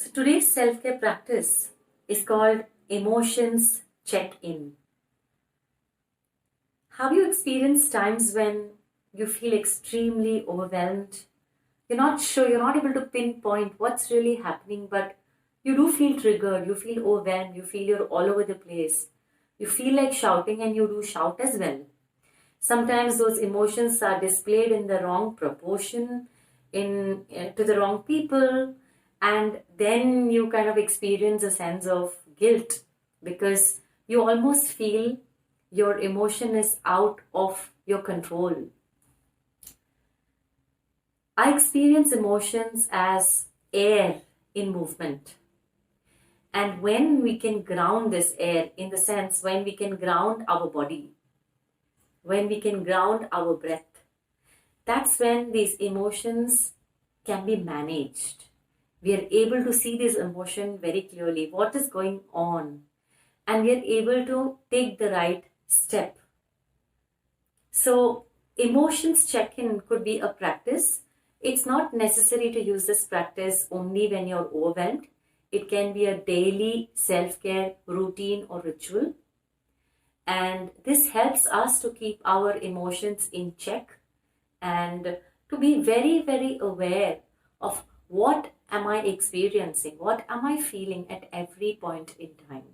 So today's self-care practice is called emotions check-in. Have you experienced times when you feel extremely overwhelmed? You're not sure, you're not able to pinpoint what's really happening, but you do feel triggered, you feel overwhelmed, you feel you're all over the place. You feel like shouting and you do shout as well. Sometimes those emotions are displayed in the wrong proportion, to the wrong people, and then you kind of experience a sense of guilt because you almost feel your emotion is out of your control. I experience emotions as air in movement. And when we can ground this air, in the sense when we can ground our body, when we can ground our breath, that's when these emotions can be managed. We are able to see this emotion very clearly, what is going on, and we are able to take the right step. So, emotions check in could be a practice. It's not necessary to use this practice only when you're overwhelmed. It can be a daily self care routine or ritual. And this helps us to keep our emotions in check and to be very, very aware of what am I experiencing, what am I feeling at every point in time.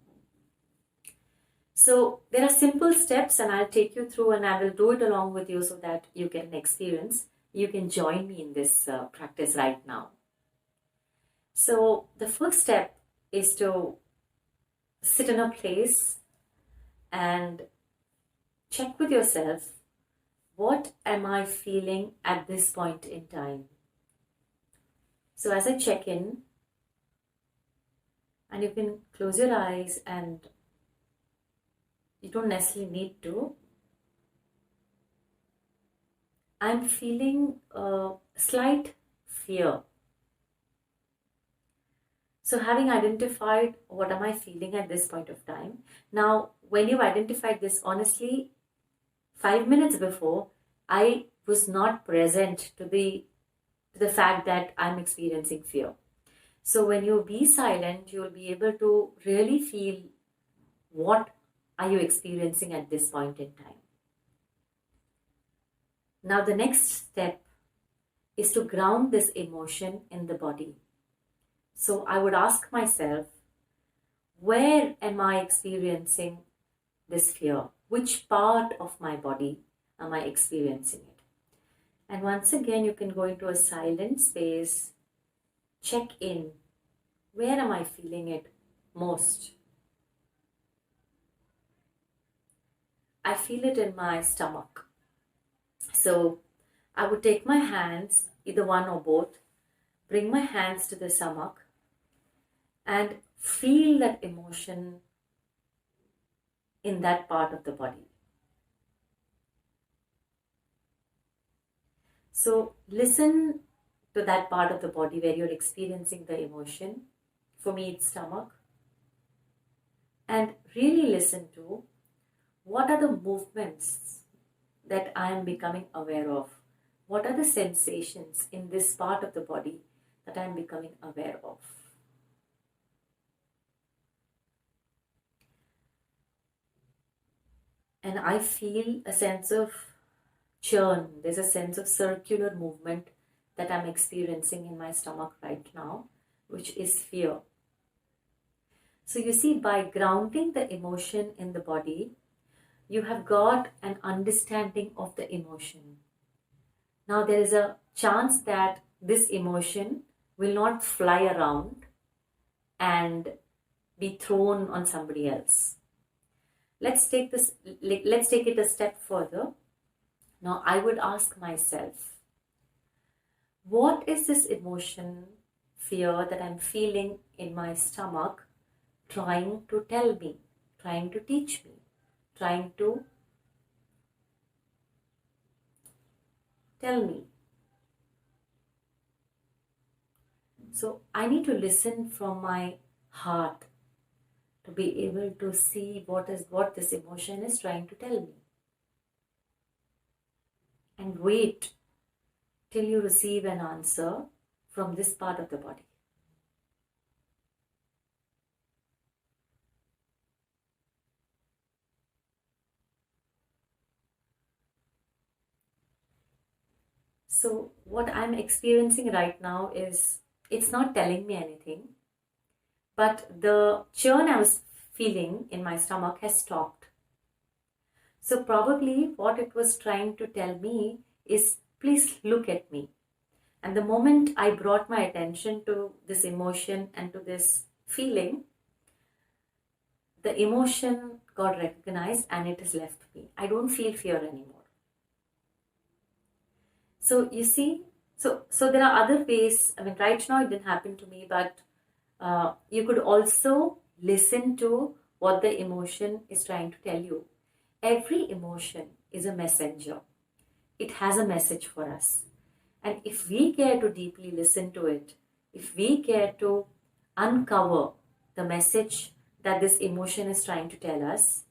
So there are simple steps and I'll take you through and I will do it along with you so that you get an experience. You can join me in this practice right now. So the first step is to sit in a place and check with yourself, what am I feeling at this point in time? So as I check in, and you can close your eyes and you don't necessarily need to. I'm feeling a slight fear. So having identified what am I feeling at this point of time, now when you've identified this, honestly, 5 minutes before, I was not present to the fact that I'm experiencing fear. So when you be silent, you'll be able to really feel what are you experiencing at this point in time. Now the next step is to ground this emotion in the body. So I would ask myself, where am I experiencing this fear? Which part of my body am I experiencing it? And once again, you can go into a silent space, check in. Where am I feeling it most? I feel it in my stomach. So I would take my hands, either one or both, bring my hands to the stomach and feel that emotion in that part of the body. So listen to that part of the body where you're experiencing the emotion. For me, it's stomach. And really listen to what are the movements that I am becoming aware of. What are the sensations in this part of the body that I am becoming aware of? And I feel a sense of churn. There's a sense of circular movement that I'm experiencing in my stomach right now, which is fear. So you see, by grounding the emotion in the body, you have got an understanding of the emotion. Now there is a chance that this emotion will not fly around and be thrown on somebody else. Let's take it a step further. Now I would ask myself, what is this emotion, fear that I'm feeling in my stomach trying to tell me, trying to teach me, trying to tell me? So I need to listen from my heart to be able to see what this emotion is trying to tell me. And wait till you receive an answer from this part of the body. So what I'm experiencing right now is, it's not telling me anything, but the churn I was feeling in my stomach has stopped. So probably what it was trying to tell me is, please look at me. And the moment I brought my attention to this emotion and to this feeling, the emotion got recognized and it has left me. I don't feel fear anymore. So you see, so there are other ways. I mean, right now it didn't happen to me, but you could also listen to what the emotion is trying to tell you. Every emotion is a messenger. It has a message for us. And if we care to deeply listen to it, if we care to uncover the message that this emotion is trying to tell us,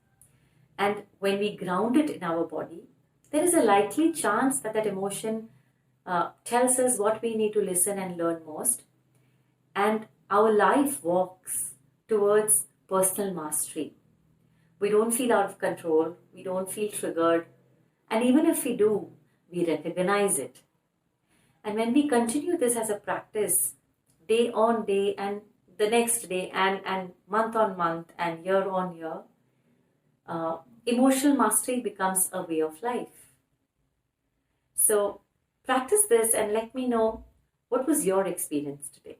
and when we ground it in our body, there is a likely chance that that emotion tells us what we need to listen and learn most. And our life walks towards personal mastery. We don't feel out of control, we don't feel triggered, and even if we do, we recognize it. And when we continue this as a practice, day on day and the next day and month on month and year on year, emotional mastery becomes a way of life. So practice this and let me know what was your experience today.